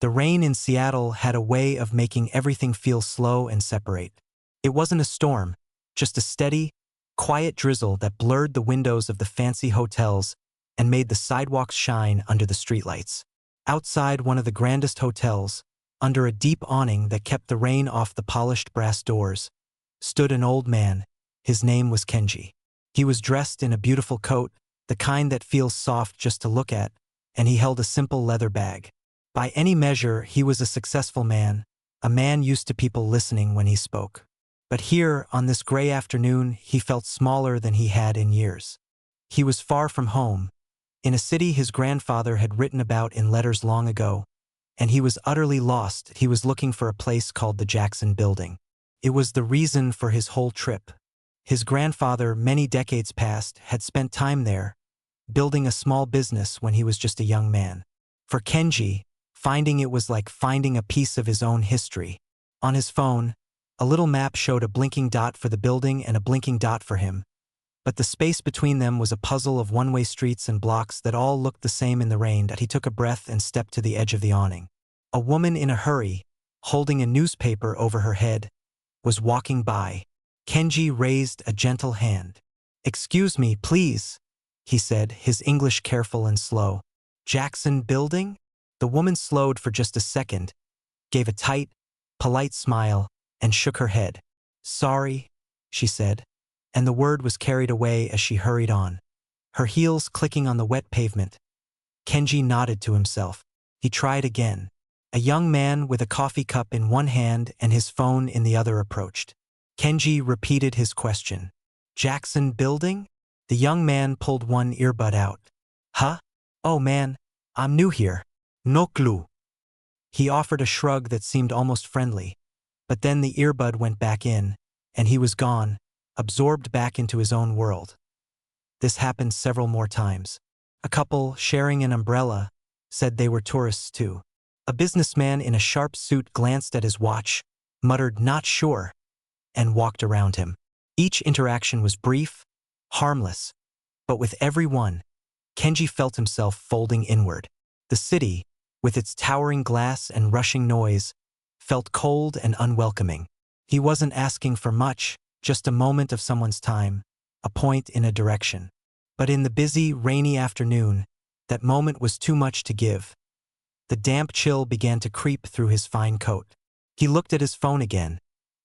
The rain in Seattle had a way of making everything feel slow and separate. It wasn't a storm, just a steady, quiet drizzle that blurred the windows of the fancy hotels and made the sidewalks shine under the streetlights. Outside one of the grandest hotels, under a deep awning that kept the rain off the polished brass doors, stood an old man. His name was Kenji. He was dressed in a beautiful coat, the kind that feels soft just to look at, and he held a simple leather bag. By any measure, he was a successful man, a man used to people listening when he spoke. But here, on this gray afternoon, he felt smaller than he had in years. He was far from home, in a city his grandfather had written about in letters long ago, and he was utterly lost. He was looking for a place called the Jackson Building. It was the reason for his whole trip. His grandfather, many decades past, had spent time there, building a small business when he was just a young man. For Kenji, finding it was like finding a piece of his own history. On his phone, a little map showed a blinking dot for the building and a blinking dot for him, but the space between them was a puzzle of one-way streets and blocks that all looked the same in the rain. That he took a breath and stepped to the edge of the awning. A woman in a hurry, holding a newspaper over her head, was walking by. Kenji raised a gentle hand. "Excuse me, please," he said, his English careful and slow. "Jackson Building?" The woman slowed for just a second, gave a tight, polite smile, and shook her head. "Sorry," she said, and the word was carried away as she hurried on, her heels clicking on the wet pavement. Kenji nodded to himself. He tried again. A young man with a coffee cup in one hand and his phone in the other approached. Kenji repeated his question. "Jackson Building?" The young man pulled one earbud out. "Huh? Oh man, I'm new here. No clue." He offered a shrug that seemed almost friendly, but then the earbud went back in, and he was gone, absorbed back into his own world. This happened several more times. A couple, sharing an umbrella, said they were tourists too. A businessman in a sharp suit glanced at his watch, muttered "not sure," and walked around him. Each interaction was brief, harmless, but with every one, Kenji felt himself folding inward. The city, with its towering glass and rushing noise, felt cold and unwelcoming. He wasn't asking for much, just a moment of someone's time, a point in a direction. But in the busy, rainy afternoon, that moment was too much to give. The damp chill began to creep through his fine coat. He looked at his phone again,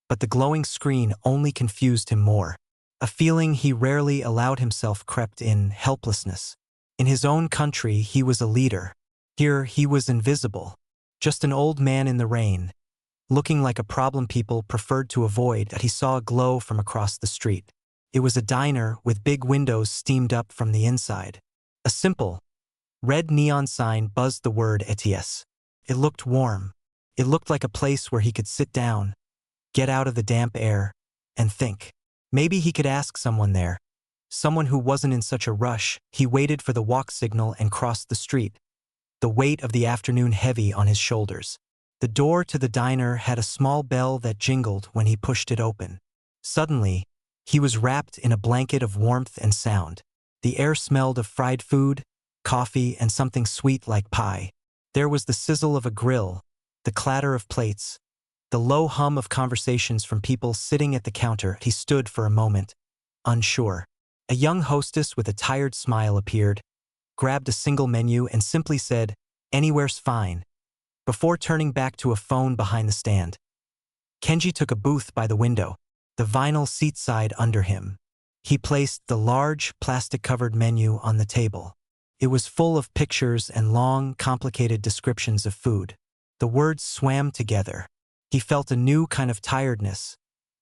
but the glowing screen only confused him more. A feeling he rarely allowed himself crept in: helplessness. In his own country, he was a leader. Here, he was invisible, just an old man in the rain, looking like a problem people preferred to avoid. That he saw a glow from across the street. It was a diner with big windows steamed up from the inside. A simple, red neon sign buzzed the word "ETS." It looked warm. It looked like a place where he could sit down, get out of the damp air, and think. Maybe he could ask someone there, someone who wasn't in such a rush. He waited for the walk signal and crossed the street, the weight of the afternoon heavy on his shoulders. The door to the diner had a small bell that jingled when he pushed it open. Suddenly, he was wrapped in a blanket of warmth and sound. The air smelled of fried food, coffee, and something sweet like pie. There was the sizzle of a grill, the clatter of plates, the low hum of conversations from people sitting at the counter. He stood for a moment, unsure. A young hostess with a tired smile appeared, grabbed a single menu, and simply said, "Anywhere's fine," before turning back to a phone behind the stand. Kenji took a booth by the window, the vinyl seat side under him. He placed the large, plastic-covered menu on the table. It was full of pictures and long, complicated descriptions of food. The words swam together. He felt a new kind of tiredness,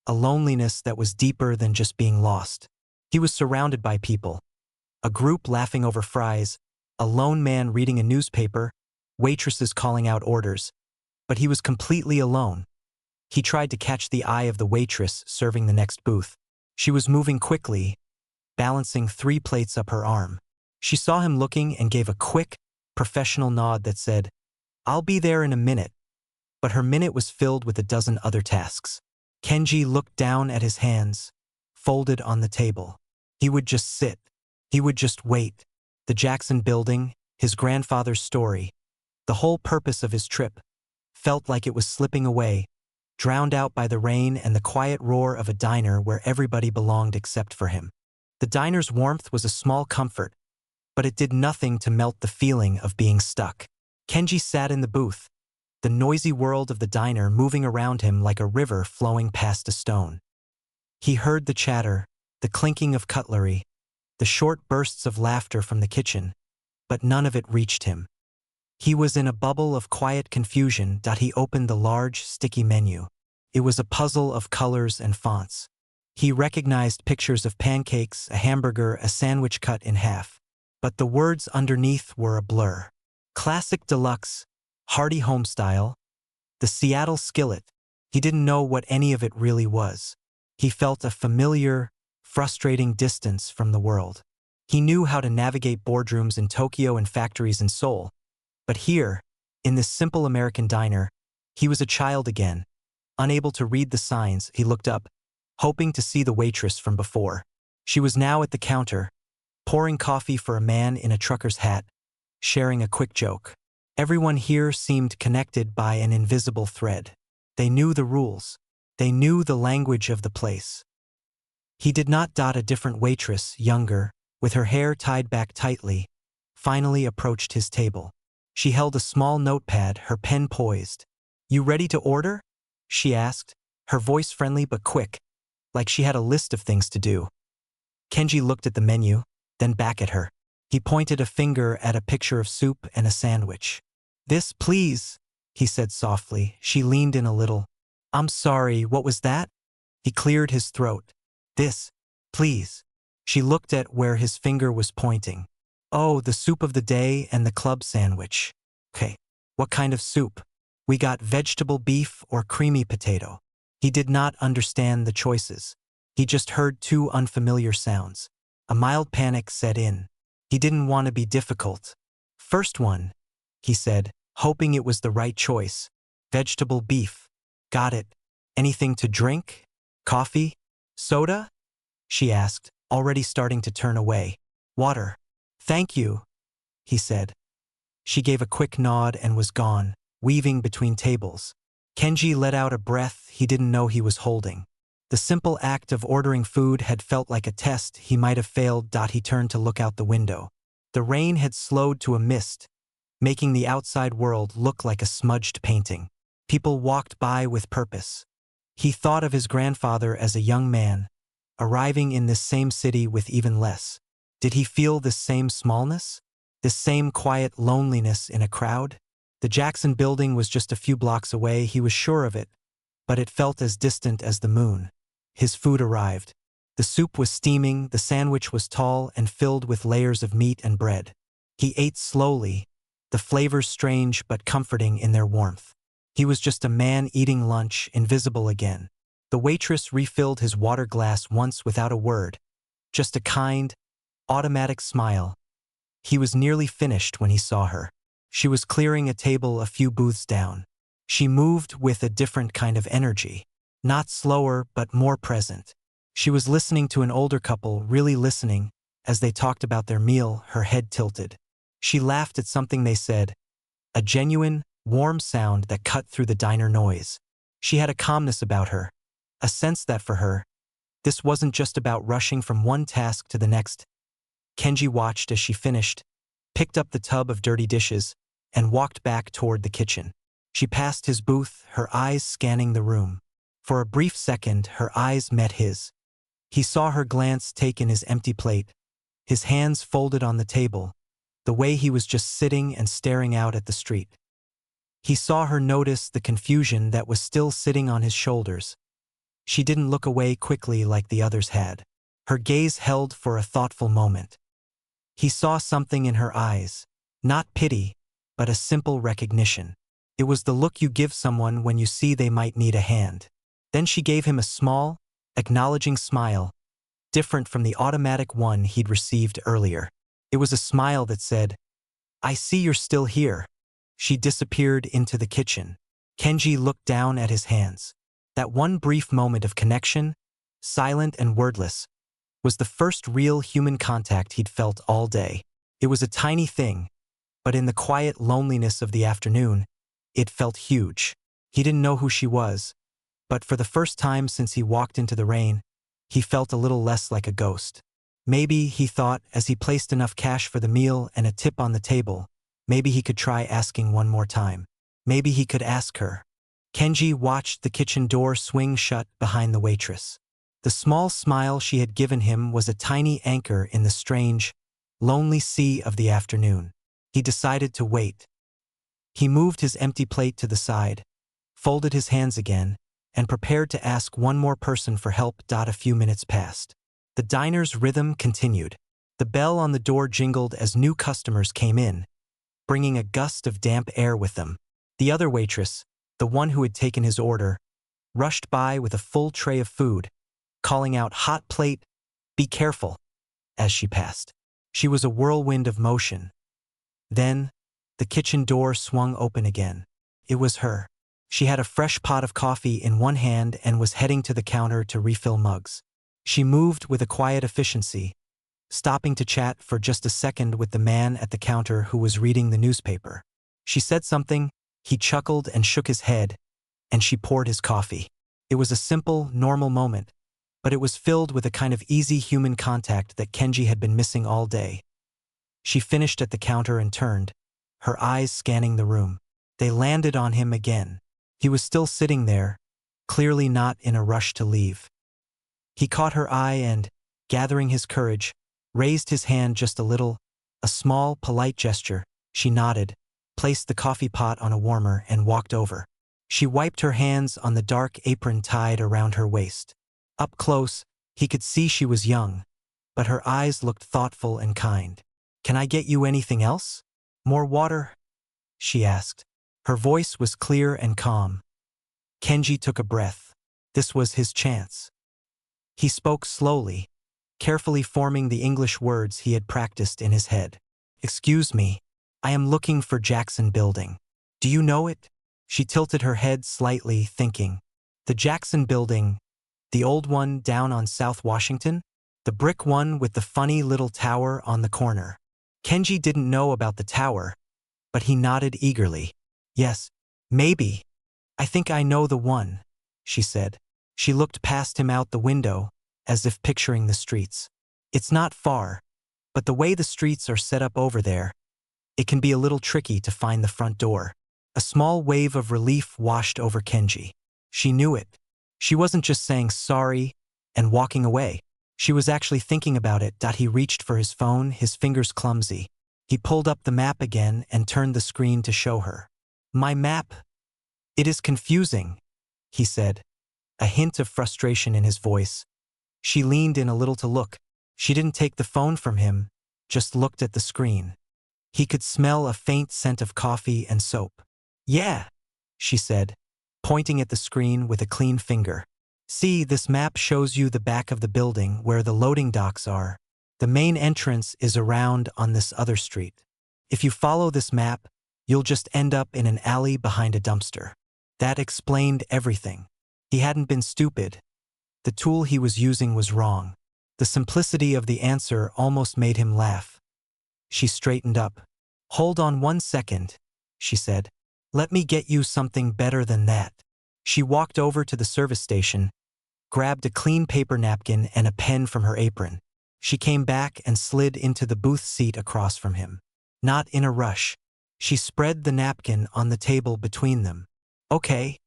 a loneliness that was deeper than just being lost. He was surrounded by people, a group laughing over fries, a lone man reading a newspaper, waitresses calling out orders, but he was completely alone. He tried to catch the eye of the waitress serving the next booth. She was moving quickly, balancing 3 plates up her arm. She saw him looking and gave a quick, professional nod that said, "I'll be there in a minute." But her minute was filled with a dozen other tasks. Kenji looked down at his hands, folded on the table. He would just sit. He would just wait. The Jackson Building, his grandfather's story, The whole purpose of his trip felt like it was slipping away, drowned out by the rain and the quiet roar of a diner where everybody belonged except for him. The diner's warmth was a small comfort, but it did nothing to melt the feeling of being stuck. Kenji sat in the booth, the noisy world of the diner moving around him like a river flowing past a stone. He heard the chatter, the clinking of cutlery, the short bursts of laughter from the kitchen, but none of it reached him. He was in a bubble of quiet confusion. He opened the large, sticky menu. It was a puzzle of colors and fonts. He recognized pictures of pancakes, a hamburger, a sandwich cut in half. But the words underneath were a blur. Classic deluxe, hearty homestyle, the Seattle skillet. He didn't know what any of it really was. He felt a familiar, frustrating distance from the world. He knew how to navigate boardrooms in Tokyo and factories in Seoul. But here, in this simple American diner, he was a child again. Unable to read the signs, he looked up, hoping to see the waitress from before. She was now at the counter, pouring coffee for a man in a trucker's hat, sharing a quick joke. Everyone here seemed connected by an invisible thread. They knew the rules. They knew the language of the place. He did not. A different waitress, younger, with her hair tied back tightly, finally approached his table. She held a small notepad, her pen poised. "You ready to order?" she asked, her voice friendly but quick, like she had a list of things to do. Kenji looked at the menu, then back at her. He pointed a finger at a picture of soup and a sandwich. "This, please," he said softly. She leaned in a little. "I'm sorry, what was that?" He cleared his throat. "This, please." She looked at where his finger was pointing. "Oh, the soup of the day and the club sandwich." "Okay, what kind of soup?" "We got vegetable beef or creamy potato." He did not understand the choices. He just heard two unfamiliar sounds. A mild panic set in. He didn't want to be difficult. "First one," he said, hoping it was the right choice. "Vegetable beef." "Got it. Anything to drink? Coffee? Soda?" she asked, already starting to turn away. "Water." "Thank you," he said. She gave a quick nod and was gone, weaving between tables. Kenji let out a breath he didn't know he was holding. The simple act of ordering food had felt like a test he might have failed. He turned to look out the window. The rain had slowed to a mist, making the outside world look like a smudged painting. People walked by with purpose. He thought of his grandfather as a young man, arriving in this same city with even less. Did he feel this same smallness? This same quiet loneliness in a crowd? The Jackson building was just a few blocks away, he was sure of it, but it felt as distant as the moon. His food arrived. The soup was steaming, the sandwich was tall and filled with layers of meat and bread. He ate slowly, the flavors strange but comforting in their warmth. He was just a man eating lunch, invisible again. The waitress refilled his water glass once without a word, just a kind, automatic smile. He was nearly finished when he saw her. She was clearing a table a few booths down. She moved with a different kind of energy, not slower but more present. She was listening to an older couple, really listening, as they talked about their meal, her head tilted. She laughed at something they said, a genuine, warm sound that cut through the diner noise. She had a calmness about her, a sense that for her, this wasn't just about rushing from one task to the next. Kenji watched as she finished, picked up the tub of dirty dishes, and walked back toward the kitchen. She passed his booth, her eyes scanning the room. For a brief second, her eyes met his. He saw her glance take in his empty plate, his hands folded on the table, the way he was just sitting and staring out at the street. He saw her notice the confusion that was still sitting on his shoulders. She didn't look away quickly like the others had. Her gaze held for a thoughtful moment. He saw something in her eyes, not pity, but a simple recognition. It was the look you give someone when you see they might need a hand. Then she gave him a small, acknowledging smile, different from the automatic one he'd received earlier. It was a smile that said, "I see you're still here." She disappeared into the kitchen. Kenji looked down at his hands. That one brief moment of connection, silent and wordless, was the first real human contact he'd felt all day. It was a tiny thing, but in the quiet loneliness of the afternoon, it felt huge. He didn't know who she was, but for the first time since he walked into the rain, he felt a little less like a ghost. Maybe, he thought, as he placed enough cash for the meal and a tip on the table, maybe he could try asking one more time. Maybe he could ask her. Kenji watched the kitchen door swing shut behind the waitress. The small smile she had given him was a tiny anchor in the strange, lonely sea of the afternoon. He decided to wait. He moved his empty plate to the side, folded his hands again, and prepared to ask one more person for help. A few minutes passed. The diner's rhythm continued. The bell on the door jingled as new customers came in, bringing a gust of damp air with them. The other waitress, the one who had taken his order, rushed by with a full tray of food, calling out, "Hot plate, be careful," as she passed. She was a whirlwind of motion. Then, the kitchen door swung open again. It was her. She had a fresh pot of coffee in one hand and was heading to the counter to refill mugs. She moved with a quiet efficiency, stopping to chat for just a second with the man at the counter who was reading the newspaper. She said something, he chuckled and shook his head, and she poured his coffee. It was a simple, normal moment, but it was filled with a kind of easy human contact that Kenji had been missing all day. She finished at the counter and turned, her eyes scanning the room. They landed on him again. He was still sitting there, clearly not in a rush to leave. He caught her eye and, gathering his courage, raised his hand just a little, a small, polite gesture. She nodded, placed the coffee pot on a warmer, and walked over. She wiped her hands on the dark apron tied around her waist. Up close, he could see she was young, but her eyes looked thoughtful and kind. "Can I get you anything else? More water?" she asked. Her voice was clear and calm. Kenji took a breath. This was his chance. He spoke slowly, carefully forming the English words he had practiced in his head. "Excuse me, I am looking for Jackson Building. Do you know it?" She tilted her head slightly, thinking. The Jackson Building, the old one down on South Washington? The brick one with the funny little tower on the corner. Kenji didn't know about the tower, but he nodded eagerly. "Yes, maybe. I think I know the one," she said. She looked past him out the window, as if picturing the streets. "It's not far, but the way the streets are set up over there, it can be a little tricky to find the front door." A small wave of relief washed over Kenji. She knew it. She wasn't just saying sorry and walking away. She was actually thinking about it. He reached for his phone, his fingers clumsy. He pulled up the map again and turned the screen to show her. "My map? It is confusing," he said, a hint of frustration in his voice. She leaned in a little to look. She didn't take the phone from him, just looked at the screen. He could smell a faint scent of coffee and soap. "Yeah," she said, pointing at the screen with a clean finger. "See, this map shows you the back of the building where the loading docks are. The main entrance is around on this other street. If you follow this map, you'll just end up in an alley behind a dumpster." That explained everything. He hadn't been stupid. The tool he was using was wrong. The simplicity of the answer almost made him laugh. She straightened up. "Hold on 1 second, she said. "Let me get you something better than that." She walked over to the service station, grabbed a clean paper napkin and a pen from her apron. She came back and slid into the booth seat across from him. Not in a rush. She spread the napkin on the table between them. "Okay,"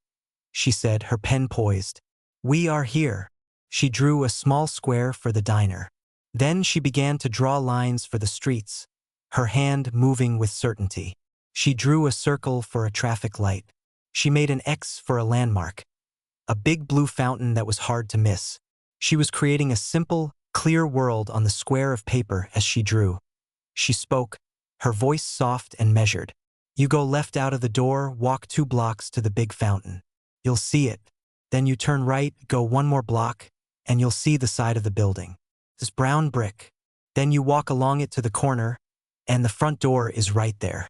she said, her pen poised. "We are here." She drew a small square for the diner. Then she began to draw lines for the streets, her hand moving with certainty. She drew a circle for a traffic light. She made an X for a landmark, a big blue fountain that was hard to miss. She was creating a simple, clear world on the square of paper as she drew. She spoke, her voice soft and measured. "You go left out of the door, walk 2 blocks to the big fountain. You'll see it. Then you turn right, go 1 more block, and you'll see the side of the building. This brown brick. Then you walk along it to the corner, and the front door is right there."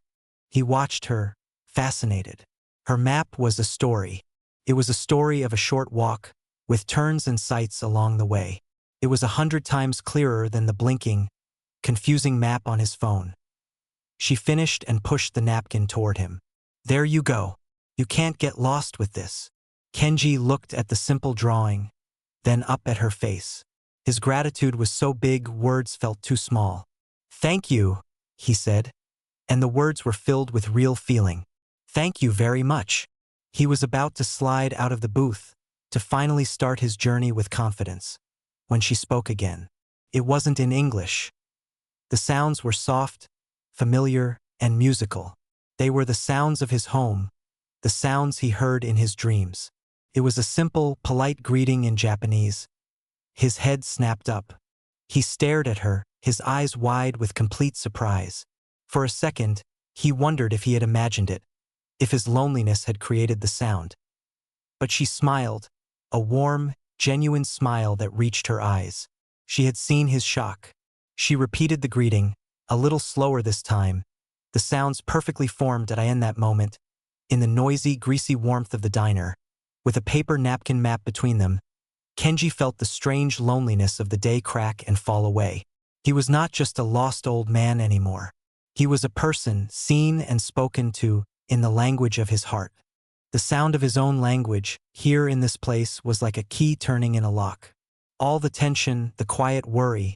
He watched her, fascinated. Her map was a story. It was a story of a short walk, with turns and sights along the way. It was 100 times clearer than the blinking, confusing map on his phone. She finished and pushed the napkin toward him. There you go. You can't get lost with this. Kenji looked at the simple drawing, then up at her face. His gratitude was so big words felt too small. Thank you, he said, and the words were filled with real feeling. Thank you very much. He was about to slide out of the booth, to finally start his journey with confidence, when she spoke again. It wasn't in English. The sounds were soft, familiar, and musical. They were the sounds of his home, the sounds he heard in his dreams. It was a simple, polite greeting in Japanese. His head snapped up. He stared at her, his eyes wide with complete surprise. For a second, he wondered if he had imagined it, if his loneliness had created the sound. But she smiled, a warm, genuine smile that reached her eyes. She had seen his shock. She repeated the greeting, a little slower this time, the sounds perfectly formed in that moment, in the noisy, greasy warmth of the diner, with a paper napkin map between them. Kenji felt the strange loneliness of the day crack and fall away. He was not just a lost old man anymore. He was a person seen and spoken to in the language of his heart. The sound of his own language, here in this place, was like a key turning in a lock. All the tension, the quiet worry,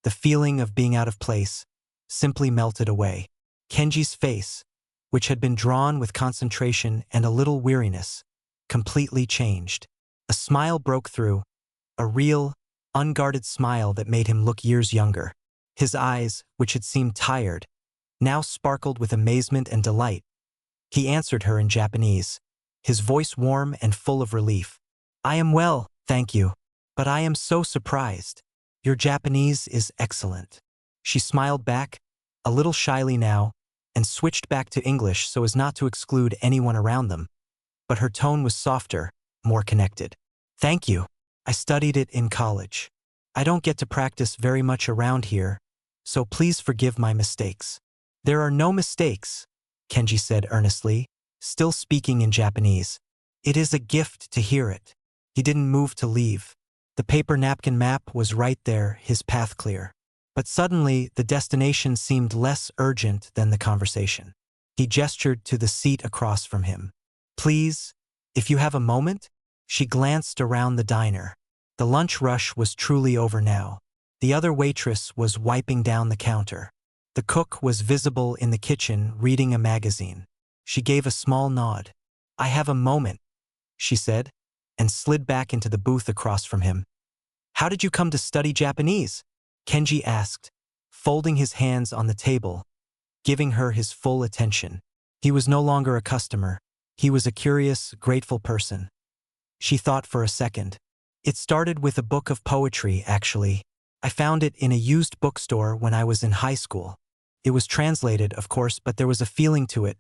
the feeling of being out of place, simply melted away. Kenji's face, which had been drawn with concentration and a little weariness, completely changed. A smile broke through, a real, unguarded smile that made him look years younger. His eyes, which had seemed tired, now sparkled with amazement and delight. He answered her in Japanese, his voice warm and full of relief. I am well, thank you. But I am so surprised. Your Japanese is excellent. She smiled back, a little shyly now, and switched back to English so as not to exclude anyone around them. But her tone was softer, more connected. Thank you. I studied it in college. I don't get to practice very much around here, so please forgive my mistakes. There are no mistakes, Kenji said earnestly, still speaking in Japanese. It is a gift to hear it. He didn't move to leave. The paper napkin map was right there, his path clear. But suddenly, the destination seemed less urgent than the conversation. He gestured to the seat across from him. Please, if you have a moment? She glanced around the diner. The lunch rush was truly over now. The other waitress was wiping down the counter. The cook was visible in the kitchen reading a magazine. She gave a small nod. I have a moment, she said, and slid back into the booth across from him. How did you come to study Japanese? Kenji asked, folding his hands on the table, giving her his full attention. He was no longer a customer. He was a curious, grateful person. She thought for a second. It started with a book of poetry, actually. I found it in a used bookstore when I was in high school. It was translated, of course, but there was a feeling to it,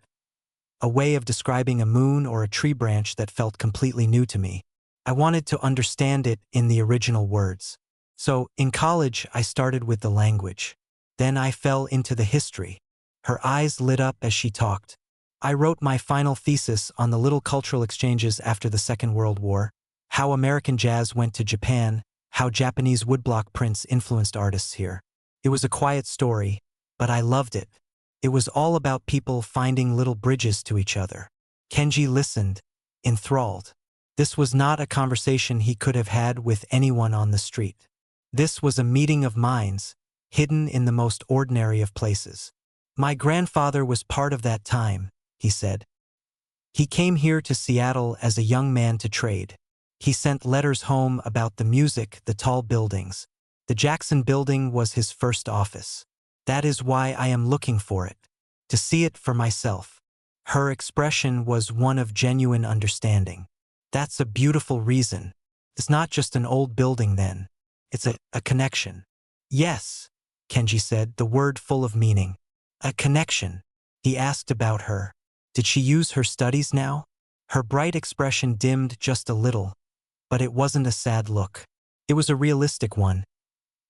a way of describing a moon or a tree branch that felt completely new to me. I wanted to understand it in the original words. So, in college, I started with the language. Then I fell into the history. Her eyes lit up as she talked. I wrote my final thesis on the little cultural exchanges after the Second World War, how American jazz went to Japan, how Japanese woodblock prints influenced artists here. It was a quiet story, but I loved it. It was all about people finding little bridges to each other. Kenji listened, enthralled. This was not a conversation he could have had with anyone on the street. This was a meeting of minds, hidden in the most ordinary of places. My grandfather was part of that time, he said. He came here to Seattle as a young man to trade. He sent letters home about the music, the tall buildings. The Jackson Building was his first office. That is why I am looking for it, to see it for myself. Her expression was one of genuine understanding. That's a beautiful reason. It's not just an old building then. It's a connection. Yes, Kenji said, the word full of meaning. A connection. He asked about her. Did she use her studies now? Her bright expression dimmed just a little, but it wasn't a sad look. It was a realistic one.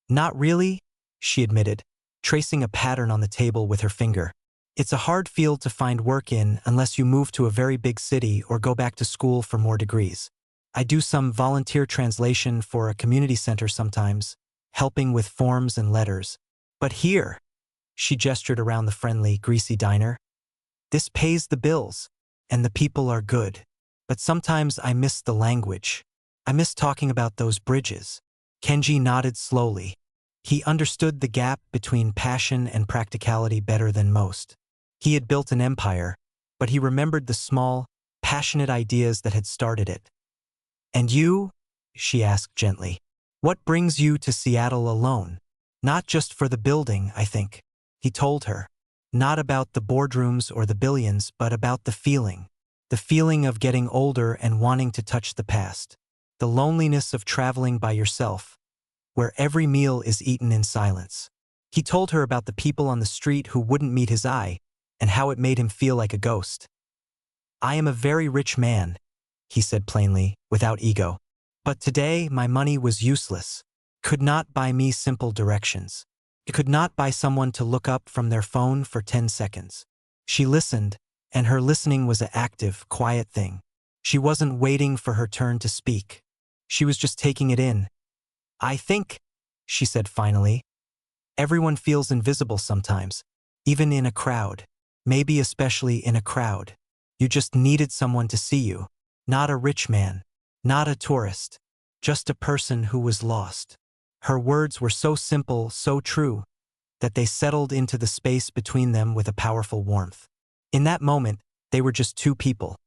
Not really, she admitted, tracing a pattern on the table with her finger. It's a hard field to find work in unless you move to a very big city or go back to school for more degrees. I do some volunteer translation for a community center sometimes, helping with forms and letters. But here, She gestured around the friendly, greasy diner. This pays the bills, and the people are good. But sometimes I miss the language. I miss talking about those bridges. Kenji nodded slowly. He understood the gap between passion and practicality better than most. He had built an empire, but he remembered the small, passionate ideas that had started it. "And you?" she asked gently. "What brings you to Seattle alone? Not just for the building, I think," he told her. "Not about the boardrooms or the billions, but about the feeling. The feeling of getting older and wanting to touch the past. The loneliness of traveling by yourself, where every meal is eaten in silence." He told her about the people on the street who wouldn't meet his eye, and how it made him feel like a ghost. "I am a very rich man," he said plainly, without ego. "But today my money was useless. Could not buy me simple directions. It could not buy someone to look up from their phone for 10 seconds. She listened, and her listening was an active, quiet thing. She wasn't waiting for her turn to speak. She was just taking it in. "I think," she said finally, "everyone feels invisible sometimes, even in a crowd. Maybe especially in a crowd. You just needed someone to see you. Not a rich man, not a tourist, just a person who was lost." Her words were so simple, so true, that they settled into the space between them with a powerful warmth. In that moment, they were just two people.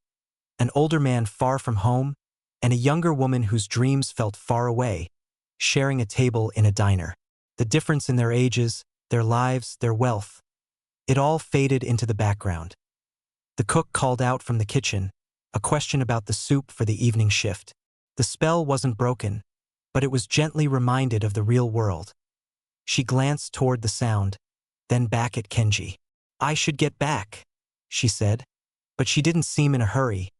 An older man far from home, and a younger woman whose dreams felt far away, sharing a table in a diner. The difference in their ages, their lives, their wealth, it all faded into the background. The cook called out from the kitchen, a question about the soup for the evening shift. The spell wasn't broken, but it was gently reminded of the real world. She glanced toward the sound, then back at Kenji. "I should get back," she said, but she didn't seem in a hurry.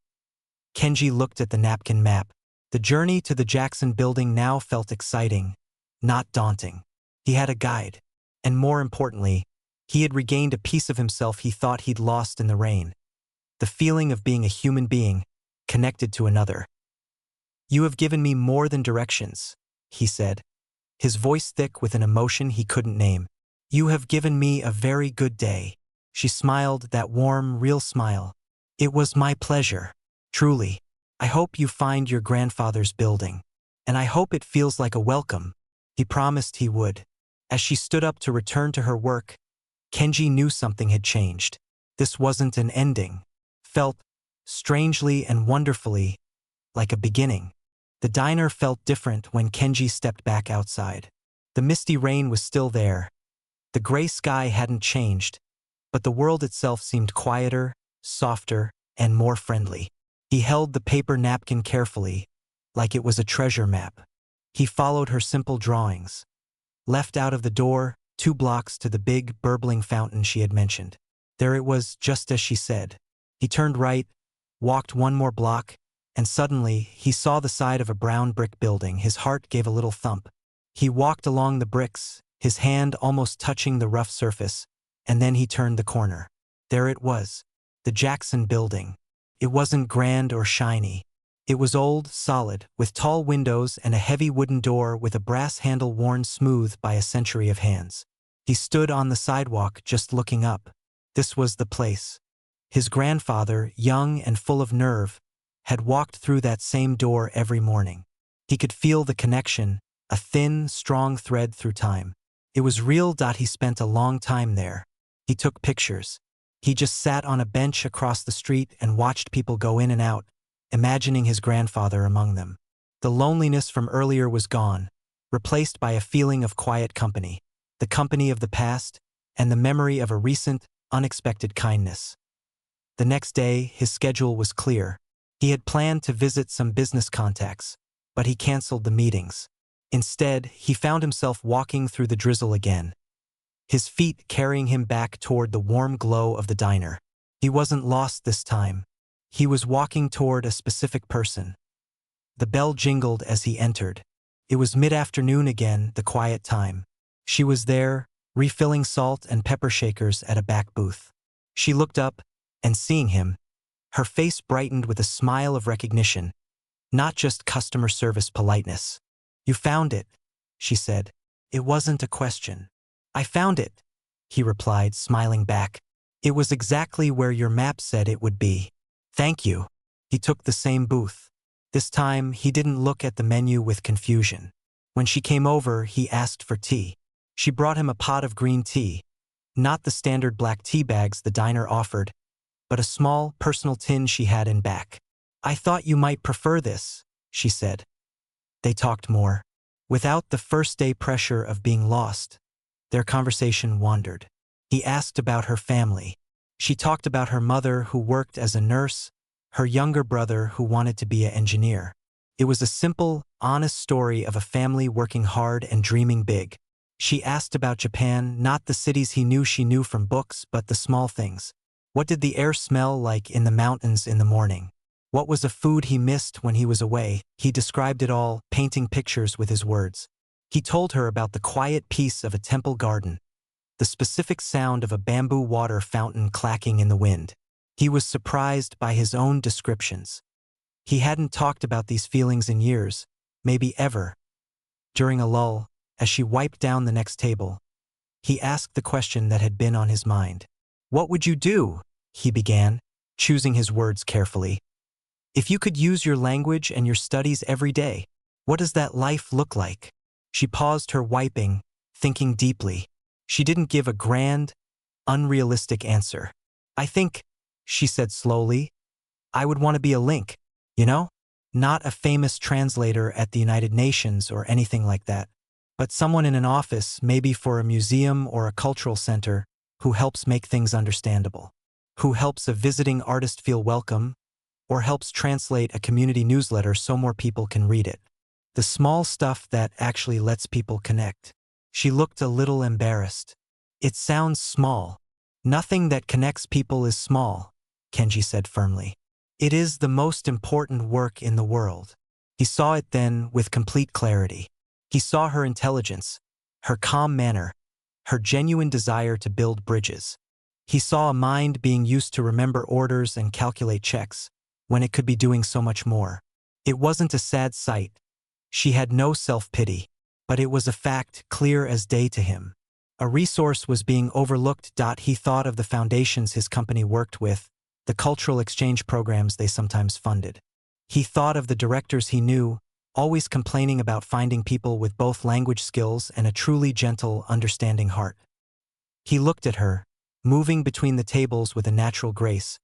Kenji looked at the napkin map. The journey to the Jackson building now felt exciting, not daunting. He had a guide, and more importantly, he had regained a piece of himself he thought he'd lost in the rain. The feeling of being a human being, connected to another. "You have given me more than directions," he said, his voice thick with an emotion he couldn't name. "You have given me a very good day." She smiled, that warm, real smile. "It was my pleasure. Truly. I hope you find your grandfather's building. And I hope it feels like a welcome." He promised he would. As she stood up to return to her work, Kenji knew something had changed. This wasn't an ending. Felt, strangely and wonderfully, like a beginning. The diner felt different when Kenji stepped back outside. The misty rain was still there. The gray sky hadn't changed, but the world itself seemed quieter, softer, and more friendly. He held the paper napkin carefully, like it was a treasure map. He followed her simple drawings. Left out of the door, 2 blocks to the big, burbling fountain she had mentioned. There it was, just as she said. He turned right, walked 1 more block, and suddenly he saw the side of a brown brick building. His heart gave a little thump. He walked along the bricks, his hand almost touching the rough surface, and then he turned the corner. There it was, the Jackson building. It wasn't grand or shiny. It was old, solid, with tall windows and a heavy wooden door with a brass handle worn smooth by a century of hands. He stood on the sidewalk just looking up. This was the place. His grandfather, young and full of nerve, had walked through that same door every morning. He could feel the connection, a thin, strong thread through time. It was real. He spent a long time there. He took pictures. He just sat on a bench across the street and watched people go in and out, imagining his grandfather among them. The loneliness from earlier was gone, replaced by a feeling of quiet company, the company of the past, and the memory of a recent, unexpected kindness. The next day, his schedule was clear. He had planned to visit some business contacts, but he canceled the meetings. Instead, he found himself walking through the drizzle again, his feet carrying him back toward the warm glow of the diner. He wasn't lost this time. He was walking toward a specific person. The bell jingled as he entered. It was mid-afternoon again, the quiet time. She was there, refilling salt and pepper shakers at a back booth. She looked up, and seeing him, her face brightened with a smile of recognition, not just customer service politeness. "You found it," she said. "It wasn't a question." "I found it," he replied, smiling back. It was exactly where your map said it would be. Thank you. He took the same booth. This time, he didn't look at the menu with confusion. When she came over, he asked for tea. She brought him a pot of green tea, not the standard black tea bags the diner offered, but a small, personal tin she had in back. I thought you might prefer this, she said. They talked more. Without the first-day pressure of being lost, their conversation wandered. He asked about her family. She talked about her mother who worked as a nurse, her younger brother who wanted to be an engineer. It was a simple, honest story of a family working hard and dreaming big. She asked about Japan, not the cities he knew she knew from books, but the small things. What did the air smell like in the mountains in the morning? What was a food he missed when he was away? He described it all, painting pictures with his words. He told her about the quiet peace of a temple garden, the specific sound of a bamboo water fountain clacking in the wind. He was surprised by his own descriptions. He hadn't talked about these feelings in years, maybe ever. During a lull, as she wiped down the next table, he asked the question that had been on his mind. What would you do? He began, choosing his words carefully. If you could use your language and your studies every day, what does that life look like? She paused her wiping, thinking deeply. She didn't give a grand, unrealistic answer. I think, she said slowly, I would want to be a link, you know? Not a famous translator at the United Nations or anything like that, but someone in an office, maybe for a museum or a cultural center, who helps make things understandable, who helps a visiting artist feel welcome, or helps translate a community newsletter so more people can read it. The small stuff that actually lets people connect. She looked a little embarrassed. It sounds small. Nothing that connects people is small, Kenji said firmly. It is the most important work in the world. He saw it then with complete clarity. He saw her intelligence, her calm manner, her genuine desire to build bridges. He saw a mind being used to remember orders and calculate checks, when it could be doing so much more. It wasn't a sad sight. She had no self-pity, but it was a fact clear as day to him. A resource was being overlooked. He thought of the foundations his company worked with, the cultural exchange programs they sometimes funded. He thought of the directors he knew, always complaining about finding people with both language skills and a truly gentle, understanding heart. He looked at her, moving between the tables with a natural grace,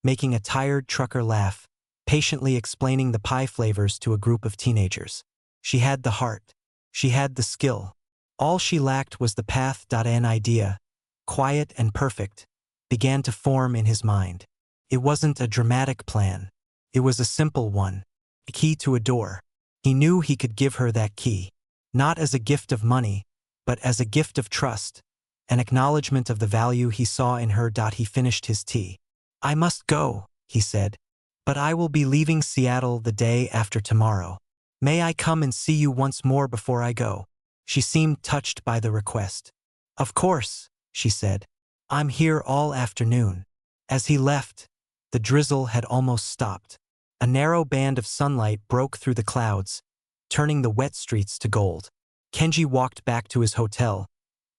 making a tired trucker laugh, patiently explaining the pie flavors to a group of teenagers. She had the heart. She had the skill. All she lacked was the path. An idea, quiet and perfect, began to form in his mind. It wasn't a dramatic plan. It was a simple one, a key to a door. He knew he could give her that key, not as a gift of money, but as a gift of trust, an acknowledgement of the value he saw in her. He finished his tea. I must go, he said, but I will be leaving Seattle the day after tomorrow. May I come and see you once more before I go? She seemed touched by the request. Of course, she said. I'm here all afternoon. As he left, the drizzle had almost stopped. A narrow band of sunlight broke through the clouds, turning the wet streets to gold. Kenji walked back to his hotel,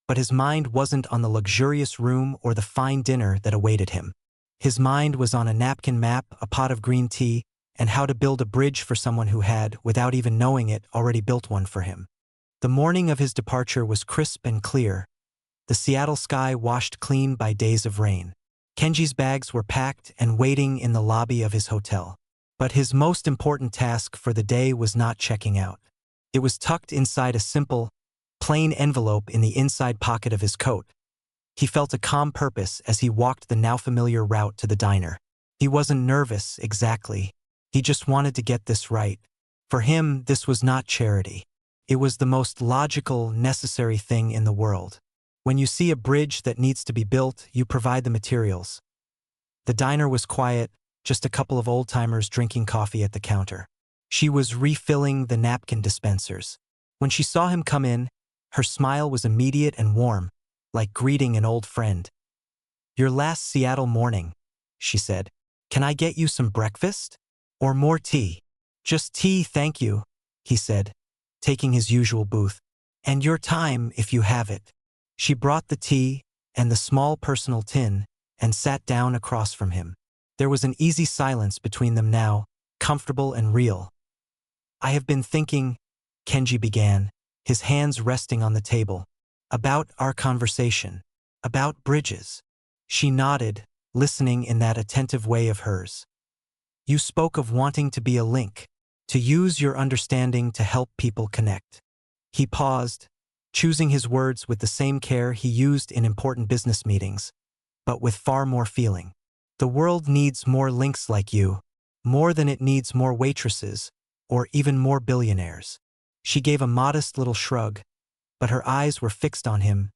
but his mind wasn't on the luxurious room or the fine dinner that awaited him. His mind was on a napkin map, a pot of green tea, and how to build a bridge for someone who had, without even knowing it, already built one for him. The morning of his departure was crisp and clear, the Seattle sky washed clean by days of rain. Kenji's bags were packed and waiting in the lobby of his hotel. But his most important task for the day was not checking out. It was tucked inside a simple, plain envelope in the inside pocket of his coat. He felt a calm purpose as he walked the now familiar route to the diner. He wasn't nervous, exactly. He just wanted to get this right. For him, this was not charity. It was the most logical, necessary thing in the world. When you see a bridge that needs to be built, you provide the materials. The diner was quiet, just a couple of old-timers drinking coffee at the counter. She was refilling the napkin dispensers. When she saw him come in, her smile was immediate and warm, like greeting an old friend. Your last Seattle morning, she said. Can I get you some breakfast? Or more tea? Just tea, thank you, he said, taking his usual booth. And your time if you have it. She brought the tea, and the small personal tin, and sat down across from him. There was an easy silence between them now, comfortable and real. "I have been thinking," Kenji began, his hands resting on the table, "about our conversation, about bridges." She nodded, listening in that attentive way of hers. "You spoke of wanting to be a link, to use your understanding to help people connect." He paused, choosing his words with the same care he used in important business meetings, but with far more feeling. "The world needs more links like you, more than it needs more waitresses, or even more billionaires." She gave a modest little shrug, but her eyes were fixed on him.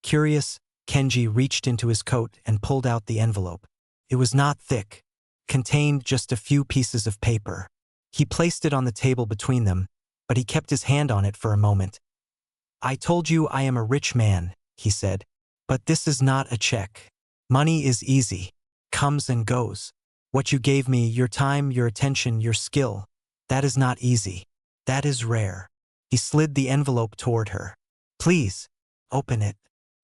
Curious, Kenji reached into his coat and pulled out the envelope. It was not thick, contained just a few pieces of paper. He placed it on the table between them, but he kept his hand on it for a moment. "I told you I am a rich man," he said, "but this is not a check. Money is easy, comes and goes. What you gave me, your time, your attention, your skill, that is not easy. That is rare." He slid the envelope toward her. "Please, open it."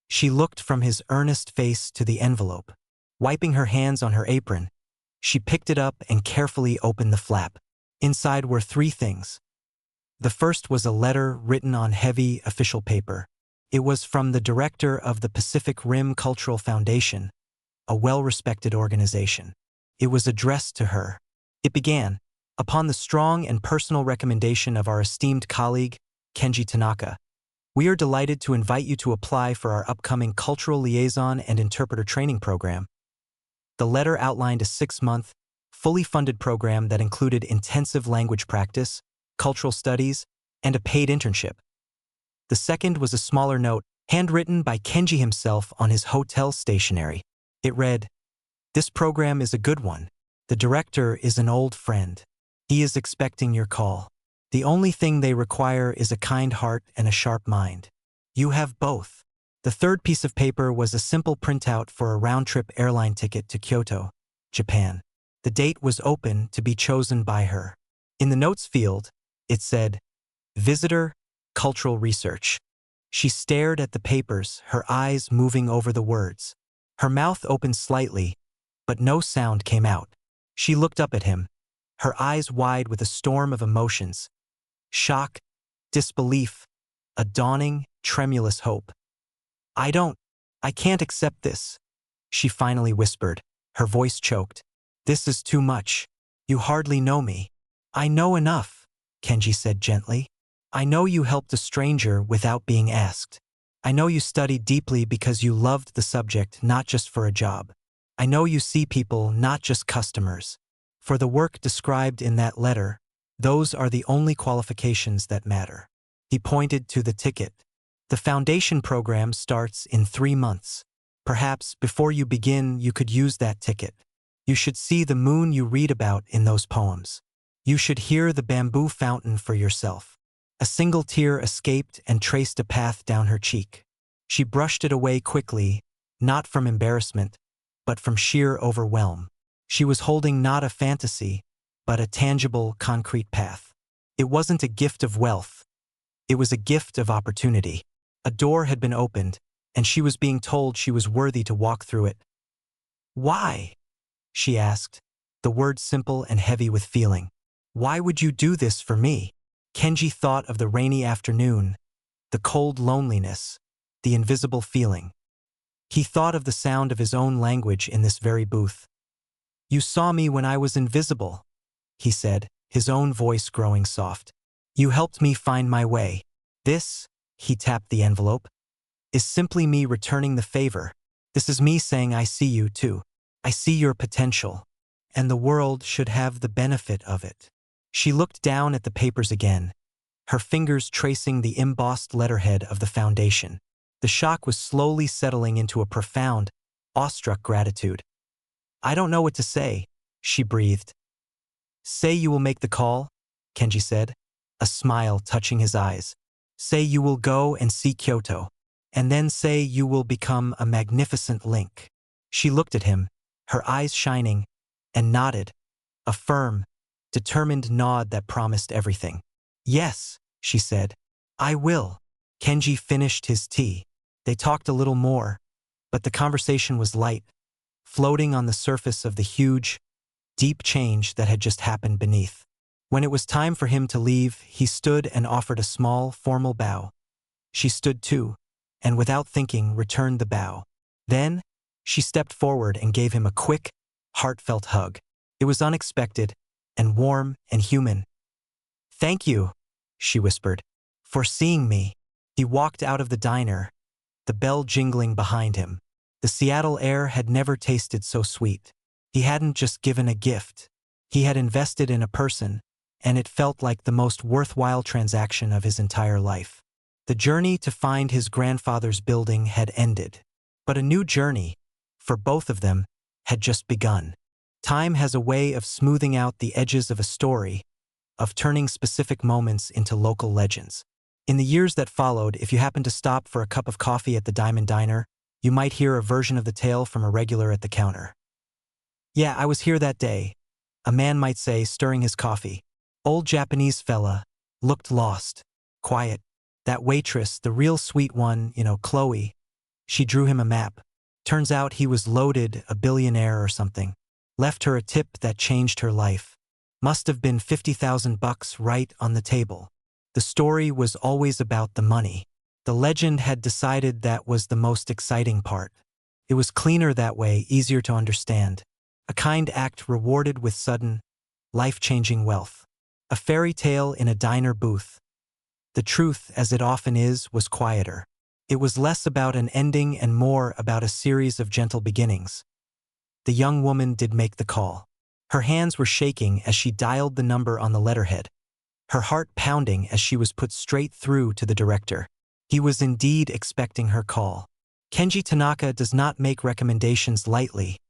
She looked from his earnest face to the envelope. Wiping her hands on her apron, she picked it up and carefully opened the flap. Inside were three things. The first was a letter written on heavy, official paper. It was from the director of the Pacific Rim Cultural Foundation, a well-respected organization. It was addressed to her. It began, "Upon the strong and personal recommendation of our esteemed colleague, Kenji Tanaka, we are delighted to invite you to apply for our upcoming Cultural Liaison and Interpreter Training Program." The letter outlined a 6-month, fully funded program that included intensive language practice, cultural studies, and a paid internship. The second was a smaller note, handwritten by Kenji himself on his hotel stationery. It read, "This program is a good one. The director is an old friend. He is expecting your call. The only thing they require is a kind heart and a sharp mind. You have both." The third piece of paper was a simple printout for a round-trip airline ticket to Kyoto, Japan. The date was open to be chosen by her. In the notes field, it said, "Visitor, Cultural Research." She stared at the papers, her eyes moving over the words. Her mouth opened slightly, but no sound came out. She looked up at him, her eyes wide with a storm of emotions. Shock, disbelief, a dawning, tremulous hope. I can't accept this," she finally whispered, her voice choked. "This is too much. You hardly know me." "I know enough," Kenji said gently. "I know you helped a stranger without being asked. I know you studied deeply because you loved the subject, not just for a job. I know you see people, not just customers. For the work described in that letter, those are the only qualifications that matter." He pointed to the ticket. "The foundation program starts in 3 months. Perhaps before you begin, you could use that ticket. You should see the moon you read about in those poems. You should hear the bamboo fountain for yourself." A single tear escaped and traced a path down her cheek. She brushed it away quickly, not from embarrassment, but from sheer overwhelm. She was holding not a fantasy, but a tangible, concrete path. It wasn't a gift of wealth. It was a gift of opportunity. A door had been opened, and she was being told she was worthy to walk through it. "Why?" she asked, the words simple and heavy with feeling. "Why would you do this for me?" Kenji thought of the rainy afternoon, the cold loneliness, the invisible feeling. He thought of the sound of his own language in this very booth. "You saw me when I was invisible," he said, his own voice growing soft. "You helped me find my way. This," he tapped the envelope, "is simply me returning the favor. This is me saying I see you too. I see your potential, and the world should have the benefit of it." She looked down at the papers again, her fingers tracing the embossed letterhead of the foundation. The shock was slowly settling into a profound, awestruck gratitude. "I don't know what to say," she breathed. "Say you will make the call," Kenji said, a smile touching his eyes. "Say you will go and see Kyoto, and then say you will become a magnificent link." She looked at him, her eyes shining, and nodded, a firm, determined nod that promised everything. "Yes," she said, "I will." Kenji finished his tea. They talked a little more, but the conversation was light, floating on the surface of the huge, deep change that had just happened beneath. When it was time for him to leave, he stood and offered a small, formal bow. She stood too, and without thinking, returned the bow. Then, she stepped forward and gave him a quick, heartfelt hug. It was unexpected, and warm and human. "Thank you," she whispered, "for seeing me." He walked out of the diner, the bell jingling behind him. The Seattle air had never tasted so sweet. He hadn't just given a gift. He had invested in a person, and it felt like the most worthwhile transaction of his entire life. The journey to find his grandfather's building had ended, but a new journey, for both of them, had just begun. Time has a way of smoothing out the edges of a story, of turning specific moments into local legends. In the years that followed, if you happened to stop for a cup of coffee at the Diamond Diner, you might hear a version of the tale from a regular at the counter. "Yeah, I was here that day," a man might say, stirring his coffee. "Old Japanese fella, looked lost, quiet. That waitress, the real sweet one, Chloe, she drew him a map. Turns out he was loaded, a billionaire or something. Left her a tip that changed her life. Must have been $50,000 right on the table." The story was always about the money. The legend had decided that was the most exciting part. It was cleaner that way, easier to understand. A kind act rewarded with sudden, life-changing wealth. A fairy tale in a diner booth. The truth, as it often is, was quieter. It was less about an ending and more about a series of gentle beginnings. The young woman did make the call. Her hands were shaking as she dialed the number on the letterhead, her heart pounding as she was put straight through to the director. He was indeed expecting her call. "Kenji Tanaka does not make recommendations lightly,"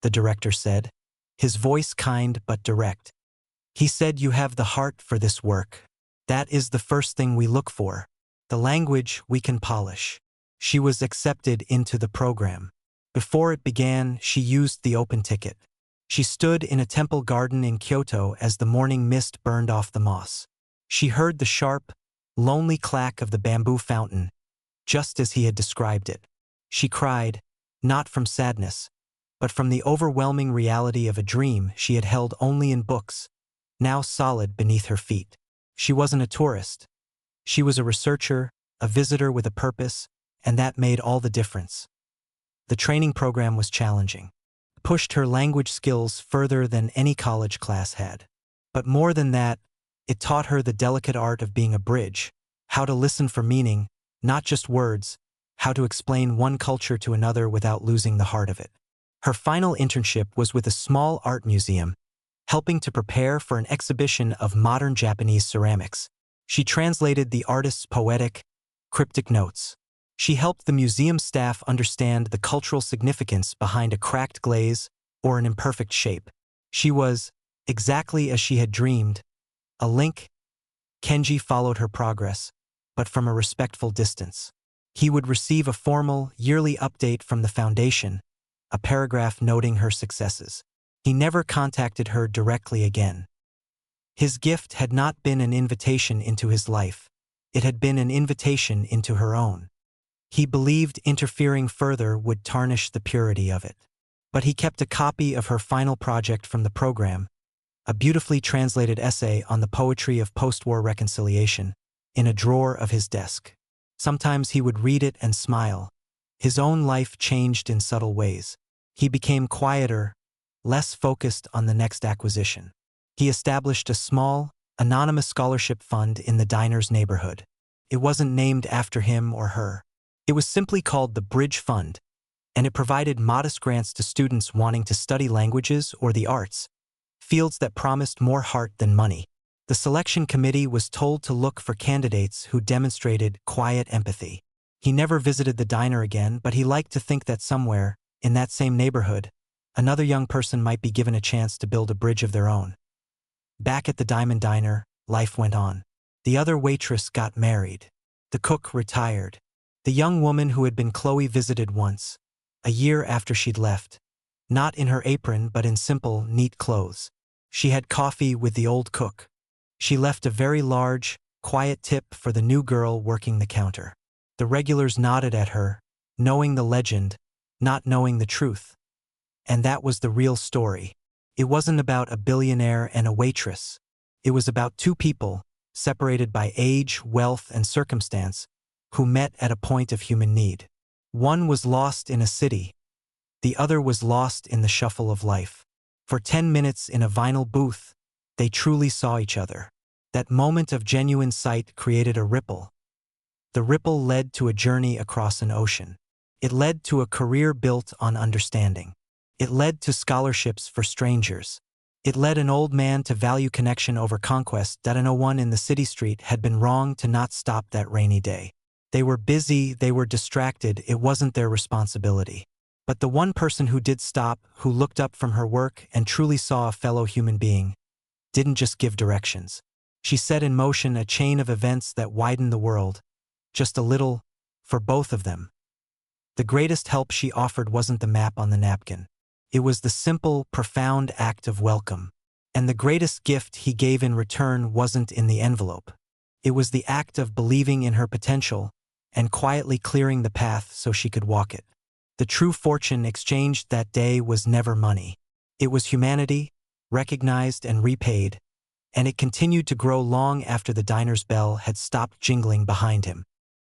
the director said, his voice kind but direct. "He said you have the heart for this work. That is the first thing we look for. The language we can polish." She was accepted into the program. Before it began, she used the open ticket. She stood in a temple garden in Kyoto as the morning mist burned off the moss. She heard the sharp, lonely clack of the bamboo fountain, just as he had described it. She cried, not from sadness, but from the overwhelming reality of a dream she had held only in books, now solid beneath her feet. She wasn't a tourist. She was a researcher, a visitor with a purpose, and that made all the difference. The training program was challenging. Pushed her language skills further than any college class had. But more than that, it taught her the delicate art of being a bridge, how to listen for meaning, not just words, how to explain one culture to another without losing the heart of it. Her final internship was with a small art museum, helping to prepare for an exhibition of modern Japanese ceramics. She translated the artist's poetic, cryptic notes. She helped the museum staff understand the cultural significance behind a cracked glaze or an imperfect shape. She was, exactly as she had dreamed, a link. Kenji followed her progress, but from a respectful distance. He would receive a formal, yearly update from the foundation, a paragraph noting her successes. He never contacted her directly again. His gift had not been an invitation into his life. It had been an invitation into her own. He believed interfering further would tarnish the purity of it. But he kept a copy of her final project from the program, a beautifully translated essay on the poetry of post-war reconciliation, in a drawer of his desk. Sometimes he would read it and smile. His own life changed in subtle ways. He became quieter, less focused on the next acquisition. He established a small, anonymous scholarship fund in the diner's neighborhood. It wasn't named after him or her. It was simply called the Bridge Fund, and it provided modest grants to students wanting to study languages or the arts, fields that promised more heart than money. The selection committee was told to look for candidates who demonstrated quiet empathy. He never visited the diner again, but he liked to think that somewhere, in that same neighborhood, another young person might be given a chance to build a bridge of their own. Back at the Diamond Diner, life went on. The other waitress got married. The cook retired. The young woman who had been Chloe visited once, a year after she'd left, not in her apron but in simple, neat clothes. She had coffee with the old cook. She left a very large, quiet tip for the new girl working the counter. The regulars nodded at her, knowing the legend, not knowing the truth. And that was the real story. It wasn't about a billionaire and a waitress. It was about two people, separated by age, wealth, and circumstance, who met at a point of human need. One was lost in a city. The other was lost in the shuffle of life. For 10 minutes in a vinyl booth, they truly saw each other. That moment of genuine sight created a ripple. The ripple led to a journey across an ocean. It led to a career built on understanding. It led to scholarships for strangers. It led an old man to value connection over conquest that no one in the city street had been wrong to not stop that rainy day. They were busy, they were distracted, it wasn't their responsibility. But the one person who did stop, who looked up from her work and truly saw a fellow human being, didn't just give directions. She set in motion a chain of events that widened the world, just a little, for both of them. The greatest help she offered wasn't the map on the napkin. It was the simple, profound act of welcome. And the greatest gift he gave in return wasn't in the envelope. It was the act of believing in her potential and quietly clearing the path so she could walk it. The true fortune exchanged that day was never money. It was humanity, recognized and repaid, and it continued to grow long after the diner's bell had stopped jingling behind him.